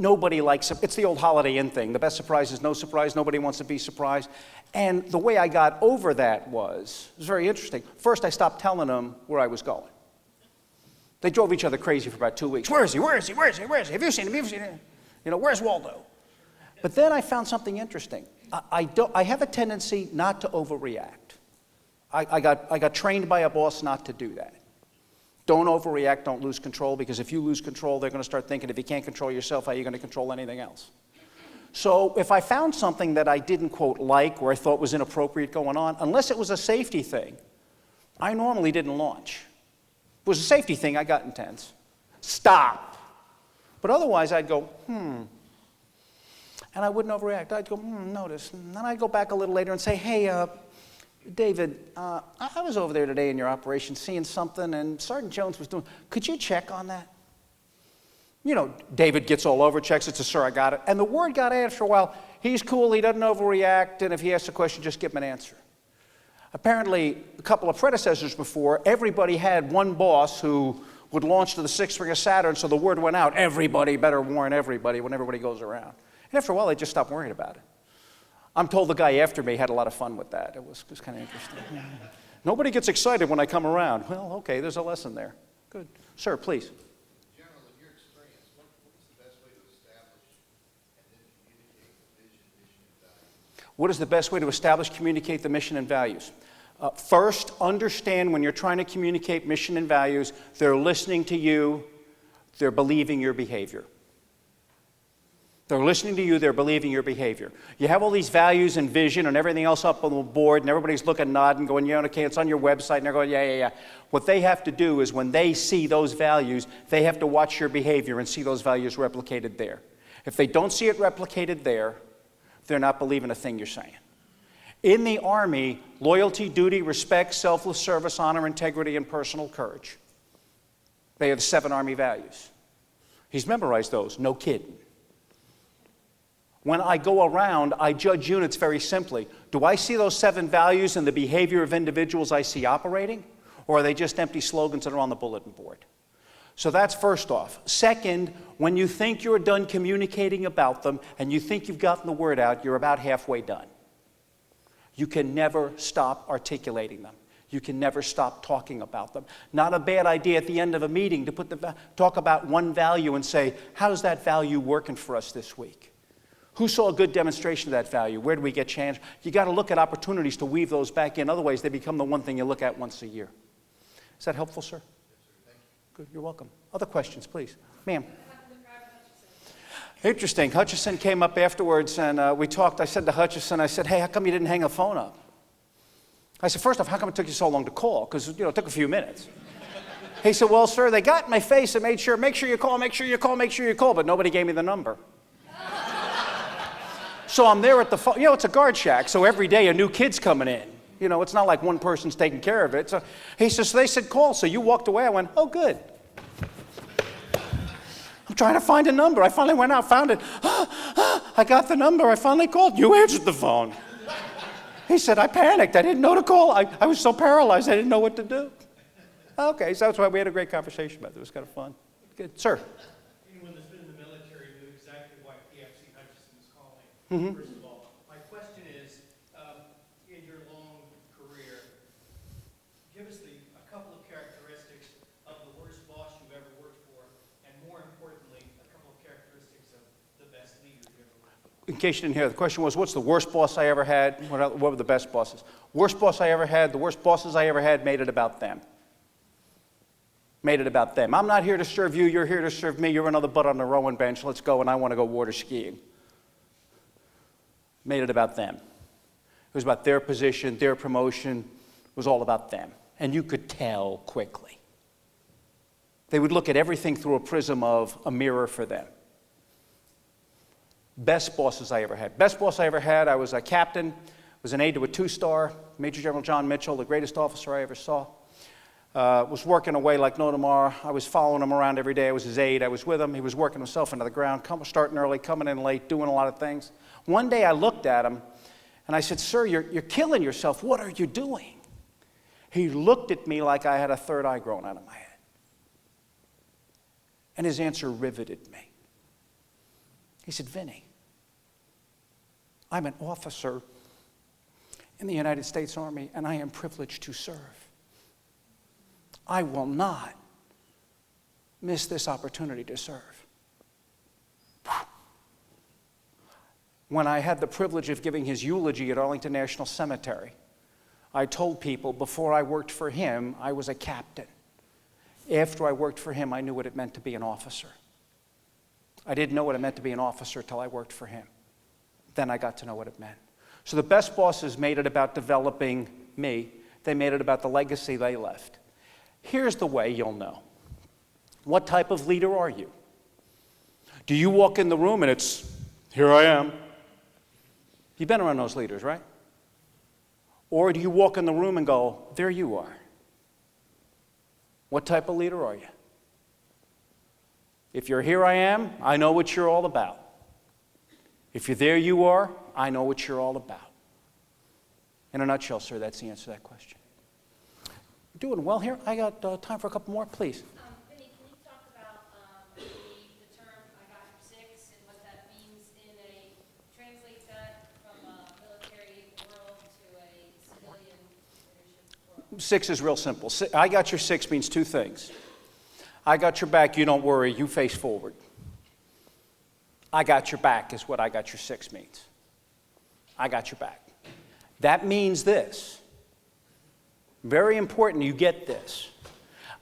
B: Nobody likes it. It's the old Holiday Inn thing. The best surprise is no surprise. Nobody wants to be surprised. And the way I got over that was very interesting. First, I stopped telling them where I was going. They drove each other crazy for about 2 weeks. Where is he? Where is he? Where is he? Where is he? Have you seen him? Have you seen him? Where's Waldo? But then I found something interesting. I have a tendency not to overreact. I got trained by a boss not to do that. Don't overreact, don't lose control, because if you lose control, they're going to start thinking if you can't control yourself, how are you going to control anything else? So if I found something that I didn't, quote, like, or I thought was inappropriate going on, unless it was a safety thing, I normally didn't launch. If it was a safety thing, I got intense. Stop. But otherwise, I'd go, and I wouldn't overreact. I'd go, notice. And then I'd go back a little later and say, hey, David, I was over there today in your operation seeing something, and Sergeant Jones was doing, could you check on that? You know, David gets all over, checks it, says, sir, I got it. And the word got out after a while, he's cool, he doesn't overreact, and if he asks a question, just give him an answer. Apparently, a couple of predecessors before, everybody had one boss who would launch to the sixth ring of Saturn, so the word went out, everybody better warn everybody when everybody goes around. And after a while, they just stopped worrying about it. I'm told the guy after me had a lot of fun with that. It was kind of interesting. Nobody gets excited when I come around. Well, okay, there's a lesson there. Good. Sir, please.
F: General, in your experience, what's the best way to establish and then communicate the vision, mission, and values?
B: What is the best way to establish, communicate the mission and values? First, understand when you're trying to communicate mission and values, they're listening to you, they're believing your behavior. They're listening to you, they're believing your behavior. You have all these values and vision and everything else up on the board, and everybody's looking, nodding, going, yeah, okay, it's on your website, and they're going, yeah. What they have to do is when they see those values, they have to watch your behavior and see those values replicated there. If they don't see it replicated there, they're not believing a thing you're saying. In the Army, loyalty, duty, respect, selfless service, honor, integrity, and personal courage. They are the 7 Army values. He's memorized those, no kidding. When I go around, I judge units very simply. Do I see those 7 values in the behavior of individuals I see operating? Or are they just empty slogans that are on the bulletin board? So that's first off. Second, when you think you're done communicating about them and you think you've gotten the word out, you're about halfway done. You can never stop articulating them. You can never stop talking about them. Not a bad idea at the end of a meeting to talk about one value and say, how's that value working for us this week? Who saw a good demonstration of that value? Where do we get changed? You got to look at opportunities to weave those back in. Otherwise, they become the one thing you look at once a year. Is that helpful, sir? Yes, sir. Thank you. Good. You're welcome. Other questions, please. Ma'am. Interesting. Hutchison came up afterwards, and we talked. I said to Hutchison, I said, hey, how come you didn't hang the phone up? I said, first off, how come it took you so long to call? Because, it took a few minutes. He said, well, sir, they got in my face and made sure, make sure you call, make sure you call, make sure you call, but nobody gave me the number. So I'm there at the phone. It's a guard shack, so every day a new kid's coming in. It's not like one person's taking care of it. So he says, so they said call, so you walked away. I went, oh, good. I'm trying to find a number. I finally went out, found it. I got the number. I finally called. You answered the phone. He said, I panicked. I didn't know to call. I was so paralyzed, I didn't know what to do. Okay, so that's why we had a great conversation about it. It was kind of fun. Good. Sir.
C: Anyone that's been in the military knew exactly why PFC Hutchison was calling. First of all, my question is, in your long career, give us a couple of characteristics of the worst boss you've ever worked for, and more importantly, a couple of characteristics of the best leader you've ever worked for.
B: In case you didn't hear, the question was, what's the worst boss I ever had? What were the best bosses? Worst boss I ever had, the worst bosses I ever had made it about them. Made it about them. I'm not here to serve you, you're here to serve me, you're another butt on the rowing bench, let's go, and I want to go water skiing. Made it about them. It was about their position, their promotion, it was all about them. And you could tell quickly. They would look at everything through a prism of a mirror for them. Best bosses I ever had. Best boss I ever had, I was a captain, was an aide to a 2-star, Major General John Mitchell, the greatest officer I ever saw. Was working away like no tomorrow. I was following him around every day. I was his aide. I was with him. He was working himself into the ground, starting early, coming in late, doing a lot of things. One day I looked at him and I said, sir, you're killing yourself. What are you doing? He looked at me like I had a third eye growing out of my head. And his answer riveted me. He said, Vinny, I'm an officer in the United States Army and I am privileged to serve. I will not miss this opportunity to serve. When I had the privilege of giving his eulogy at Arlington National Cemetery, I told people before I worked for him, I was a captain. After I worked for him, I knew what it meant to be an officer. I didn't know what it meant to be an officer till I worked for him. Then I got to know what it meant. So the best bosses made it about developing me. They made it about the legacy they left. Here's the way you'll know. What type of leader are you? Do you walk in the room and it's, here I am? You've been around those leaders, right? Or do you walk in the room and go, there you are? What type of leader are you? If you're here I am, I know what you're all about. If you're there you are, I know what you're all about. In a nutshell, sir, that's the answer to that question. Doing well here. I got time for a couple more, please.
G: Vinny, can you talk about the term "I got your six" and what that means translate that from a military world to a civilian leadership world?
B: Six is real simple. I got your six means two things. I got your back, you don't worry, you face forward. I got your back is what I got your six means. I got your back. That means this. Very important you get this.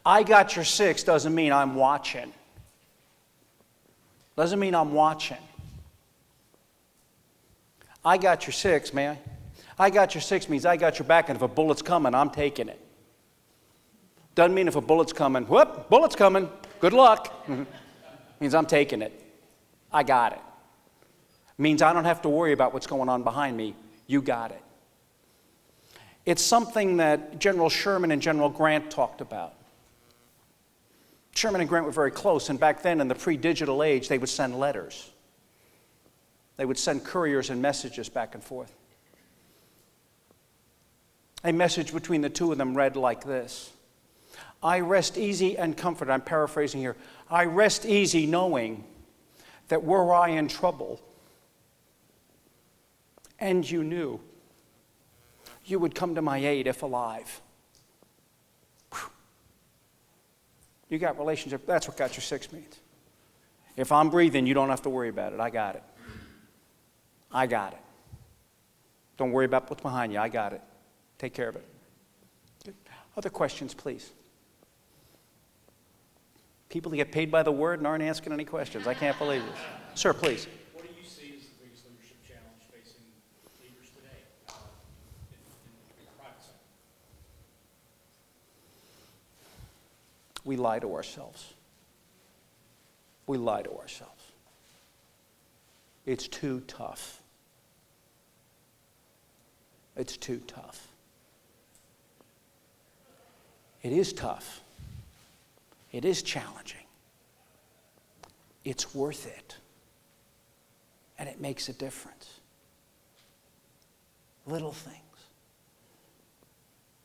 B: I got your six doesn't mean I'm watching. Doesn't mean I'm watching. I got your six, man. I got your six means I got your back, and if a bullet's coming, I'm taking it. Doesn't mean if a bullet's coming, whoop, bullet's coming, good luck. Means I'm taking it. I got it. Means I don't have to worry about what's going on behind me. You got it. It's something that General Sherman and General Grant talked about. Sherman and Grant were very close, and back then in the pre-digital age, they would send letters. They would send couriers and messages back and forth. A message between the two of them read like this. I rest easy and comforted. I'm paraphrasing here. I rest easy knowing that were I in trouble, and you knew, you would come to my aid if alive. Whew. You got relationship. That's what got your six means. If I'm breathing, you don't have to worry about it. I got it. I got it. Don't worry about what's behind you. I got it. Take care of it. Good. Other questions, please. People that get paid by the word and aren't asking any questions. I can't believe this. Sir, please.
C: What do you see as the biggest leadership challenge facing leaders today in the private sector?
B: We lie to ourselves. We lie to ourselves. It's too tough. It's too tough. It is tough. It is challenging. It's worth it. And it makes a difference. Little things.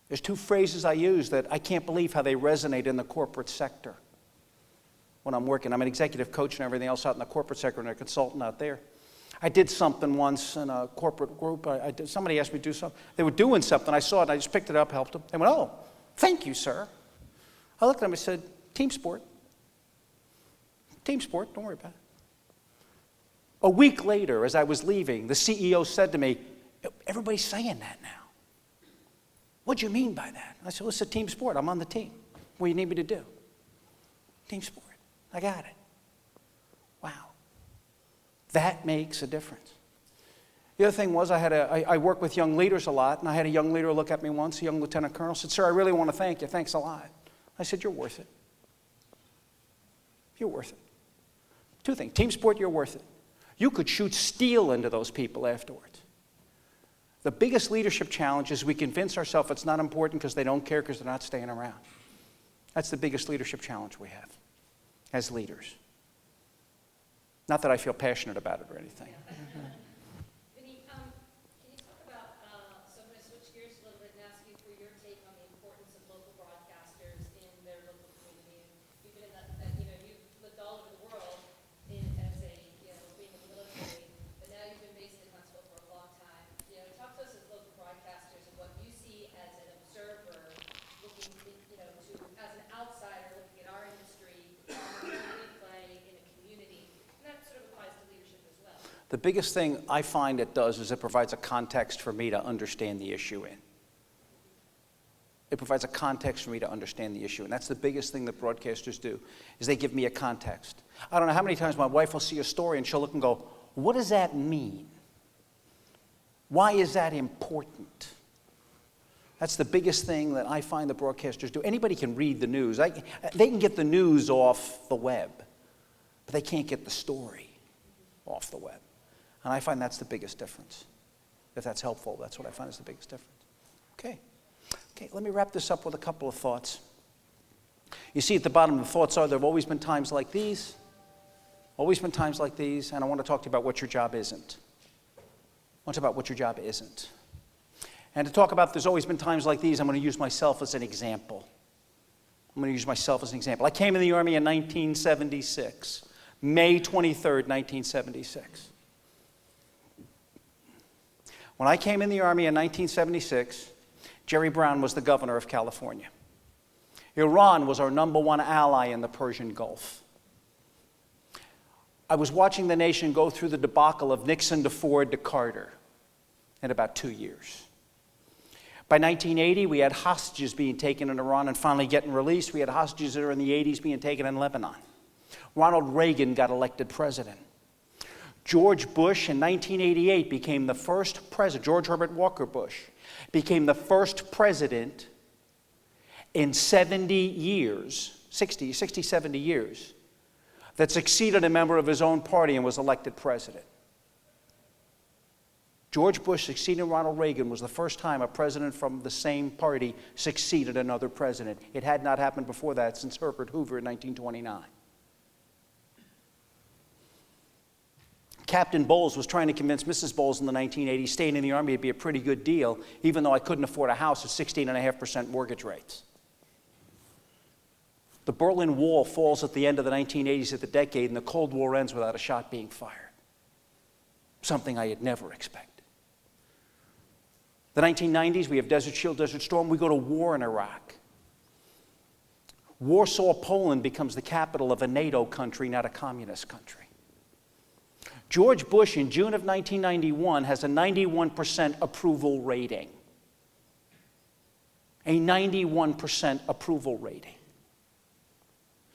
B: There's two phrases I use that I can't believe how they resonate in the corporate sector. When I'm working, I'm an executive coach and everything else out in the corporate sector and a consultant out there. I did something once in a corporate group. Somebody asked me to do something. They were doing something. I saw it and I just picked it up, helped them. They went, oh, thank you, sir. I looked at them and said, team sport. Team sport, don't worry about it. A week later, as I was leaving, the CEO said to me, everybody's saying that now. What do you mean by that? I said, well, it's a team sport. I'm on the team. What do you need me to do? Team sport. I got it. Wow. That makes a difference. The other thing was I work with young leaders a lot, and I had a young leader look at me once, a young lieutenant colonel, said, sir, I really want to thank you. Thanks a lot. I said, you're worth it. You're worth it. Two things. Team sport, you're worth it. You could shoot steel into those people afterwards. The biggest leadership challenge is we convince ourselves it's not important because they don't care because they're not staying around. That's the biggest leadership challenge we have as leaders. Not that I feel passionate about it or anything.
G: Vinny, can you talk about, so I'm going to switch gears a little bit and ask you for your take on the importance of local broadcasters in their local community. You've been in that, you've lived all over the world as a, being in the military, but now you've been based in Huntsville for a long time. Talk to us as local broadcasters and what you see as an observer looking, as an outsider looking at our industry, the role we play in a community. And that sort of applies to leadership as well.
B: The biggest thing I find it does is it provides a context for me to understand the issue in. It provides a context for me to understand the issue. And that's the biggest thing that broadcasters do, is they give me a context. I don't know how many times my wife will see a story and she'll look and go, what does that mean? Why is that important? That's the biggest thing that I find the broadcasters do. Anybody can read the news. They can get the news off the web. but they can't get the story off the web. And I find that's the biggest difference. If that's helpful, that's what I find is the biggest difference. Okay, let me wrap this up with a couple of thoughts. You see at the bottom, the thoughts are, there have always been times like these, and I want to talk to you about what your job isn't. And to talk about there's always been times like these, I'm going to use myself as an example. I came in the Army in 1976, May 23rd, 1976. When I came in the Army in 1976, Jerry Brown was the governor of California. Iran was our #1 ally in the Persian Gulf. I was watching the nation go through the debacle of Nixon to Ford to Carter in about 2 years. By 1980, we had hostages being taken in Iran and finally getting released. We had hostages that are in the 80s being taken in Lebanon. Ronald Reagan got elected president. George Bush in 1988 became the first president, George Herbert Walker Bush, became the first president in 70 years, 60, 70 years, that succeeded a member of his own party and was elected president. George Bush succeeding Ronald Reagan was the first time a president from the same party succeeded another president. It had not happened before that since Herbert Hoover in 1929. Captain Bowles was trying to convince Mrs. Bowles in the 1980s staying in the Army would be a pretty good deal, even though I couldn't afford a house at 16.5% mortgage rates. The Berlin Wall falls at the end of the 1980s of the decade, and the Cold War ends without a shot being fired. Something I had never expected. The 1990s, we have Desert Shield, Desert Storm. We go to war in Iraq. Warsaw, Poland becomes the capital of a NATO country, not a communist country. George Bush, in June of 1991, has a 91% approval rating. A 91% approval rating.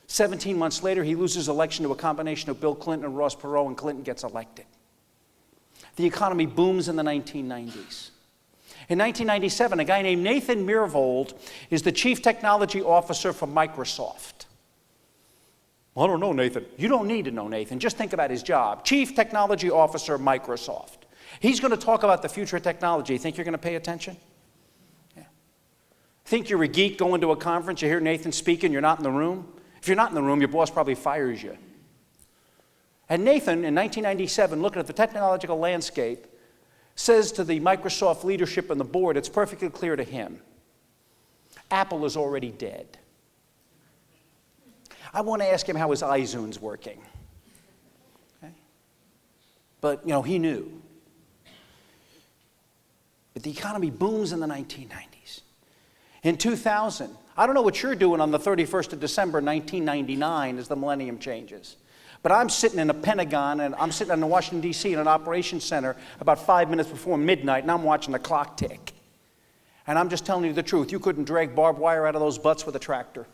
B: 17 months later, he loses election to a combination of Bill Clinton and Ross Perot, and Clinton gets elected. The economy booms in the 1990s. In 1997, a guy named Nathan Myhrvold is the chief technology officer for Microsoft. Well, I don't know Nathan. You don't need to know Nathan. Just think about his job. Chief Technology Officer, Microsoft. He's going to talk about the future of technology. Think you're going to pay attention? Yeah. Think you're a geek going to a conference, you hear Nathan speaking, you're not in the room? If you're not in the room, your boss probably fires you. And Nathan, in 1997, looking at the technological landscape, says to the Microsoft leadership and the board, it's perfectly clear to him, Apple is already dead. I want to ask him how his iZoom's working. Okay? But, he knew. But the economy booms in the 1990s. In 2000, I don't know what you're doing on the 31st of December, 1999, as the millennium changes. But I'm sitting in a Pentagon, and I'm sitting in Washington, D.C. in an operations center about 5 minutes before midnight, and I'm watching the clock tick. And I'm just telling you the truth. You couldn't drag barbed wire out of those butts with a tractor.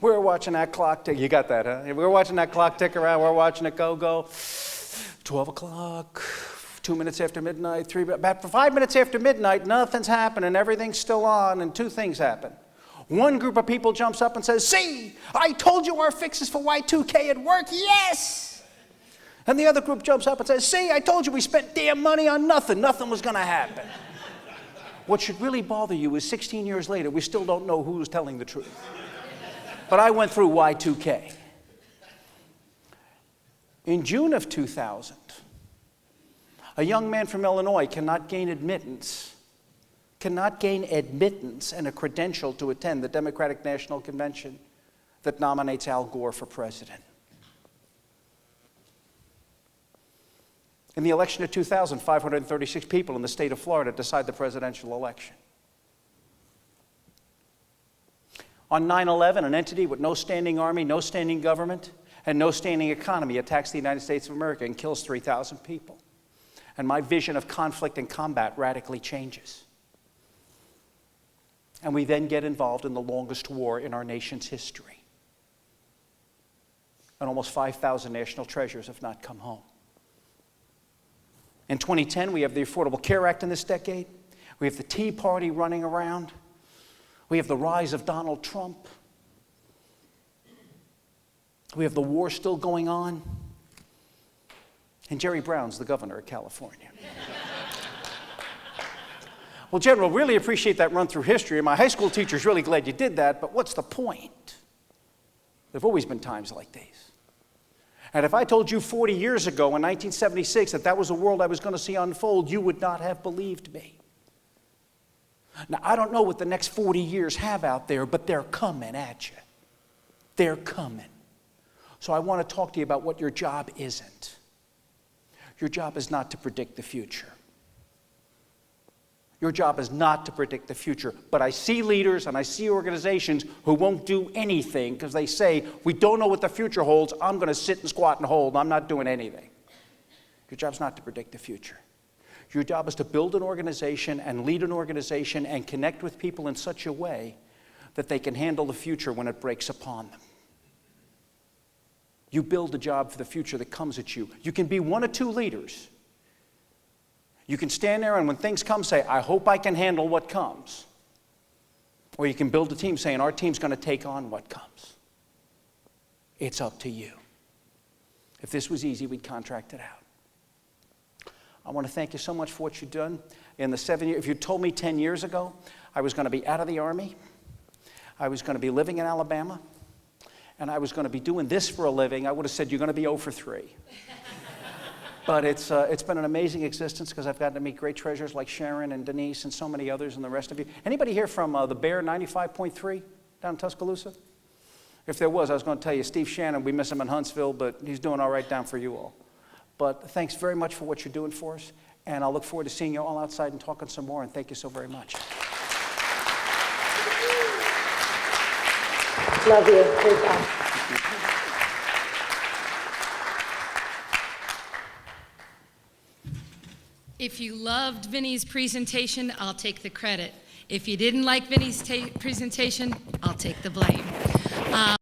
B: We were watching that clock tick. You got that, huh? We were watching that clock tick around. We're watching it go. 12 o'clock, 2 minutes after midnight, about 5 minutes after midnight, nothing's happening. Everything's still on, and two things happen. One group of people jumps up and says, see, I told you our fixes for Y2K had worked, yes! And the other group jumps up and says, see, I told you we spent damn money on nothing. Nothing was going to happen. What should really bother you is 16 years later, we still don't know who's telling the truth. But I went through Y2K. In June of 2000, a young man from Illinois cannot gain admittance and a credential to attend the Democratic National Convention that nominates Al Gore for president. In the election of 2000, 536 people in the state of Florida decide the presidential election. On 9/11, an entity with no standing army, no standing government, and no standing economy attacks the United States of America and kills 3,000 people. And my vision of conflict and combat radically changes. And we then get involved in the longest war in our nation's history. And almost 5,000 national treasures have not come home. In 2010, we have the Affordable Care Act in this decade. We have the Tea Party running around. We have the rise of Donald Trump. We have the war still going on. And Jerry Brown's the governor of California. Well, General, really appreciate that run through history. My high school teacher's really glad you did that, but what's the point? There have always been times like these. And if I told you 40 years ago in 1976 that that was the world I was going to see unfold, you would not have believed me. Now, I don't know what the next 40 years have out there, but they're coming at you. They're coming. So I want to talk to you about what your job isn't. Your job is not to predict the future. Your job is not to predict the future. But I see leaders and I see organizations who won't do anything because they say, we don't know what the future holds. I'm going to sit and squat and hold. I'm not doing anything. Your job's not to predict the future. Your job is to build an organization and lead an organization and connect with people in such a way that they can handle the future when it breaks upon them. You build a job for the future that comes at you. You can be one of two leaders. You can stand there and when things come say, I hope I can handle what comes. Or you can build a team saying, our team's going to take on what comes. It's up to you. If this was easy, we'd contract it out. I want to thank you so much for what you've done. In the 7 years, if you told me 10 years ago I was going to be out of the Army, I was going to be living in Alabama, and I was going to be doing this for a living, I would have said, you're going to be 0 for 3. But it's been an amazing existence because I've gotten to meet great treasures like Sharon and Denise and so many others and the rest of you. Anybody here from the Bear 95.3 down in Tuscaloosa? If there was, I was going to tell you, Steve Shannon, we miss him in Huntsville, but he's doing all right down for you all. But thanks very much for what you're doing for us, and I'll look forward to seeing you all outside and talking some more, and thank you so very much.
H: Love you. Great job.
A: If you loved Vinny's presentation, I'll take the credit. If you didn't like Vinny's presentation, I'll take the blame.